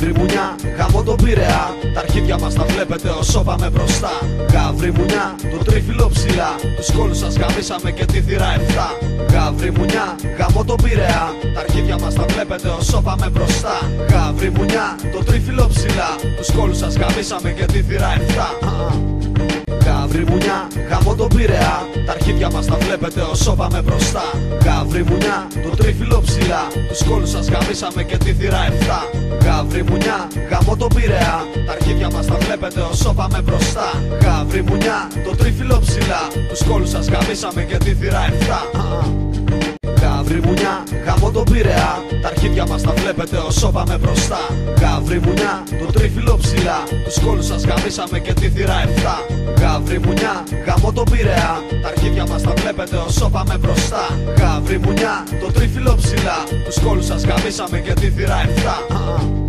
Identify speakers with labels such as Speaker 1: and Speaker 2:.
Speaker 1: Γαβρί μουνιά, γαμώ τον Πειραιά. Τα αρχίδια μας τα βλέπετε όσο πάμε μπροστά. Γαβρί μουνιά, το τρίφυλλο ψηλά. Τους κόλους σας γαμίσαμε και τη θύρα 7. Γαβρί μουνιά, γαμώ τον Πειραιά. Τα αρχίδια μας τα βλέπετε όσο πάμε μπροστά. Γαβρί μουνιά, το τρίφυλλο ψηλά. Τους κόλους σας γαμίσαμε και τη θύρα 7. Γαβρί μουνιά, γαμώ τον Πειραιά. Τα αρχίδια μας τα βλέπετε όσο πάμε μπροστά. Γαβρί μουνιά, το τρίφυλλο ψηλά. Τους κόλους σας γαμίσαμε και τη θύρα 7. Γαβρί μουνιά, γαμώ τον Πειραιά. Τα αρχίδια μας τα βλέπετε όσο πάμε μπροστά. Γαβρί μουνιά, το τρίφυλλο ψηλά. Τους κόλους σας γαμίσαμε και τη θύρα 7. Γαβρί μουνιά, γαμώ τον Πειραιά. Τα αρχίδια μας τα βλέπετε όσο πάμε μπροστά. Γαβρί μουνιά, το τρίφυλλο ψηλά. Τους κόλους σας γαμίσαμε και τη θύρα 7. Γαβρί μουνιά, γαμώ τον Πειραιά. Τα αρχίδια μας τα βλέπετε όσο πάμε μπροστά. Γαβρί μουνιά, το τρίφυλλο ψηλά. Τους κόλους σας γαμίσαμε και τη θύρα 7.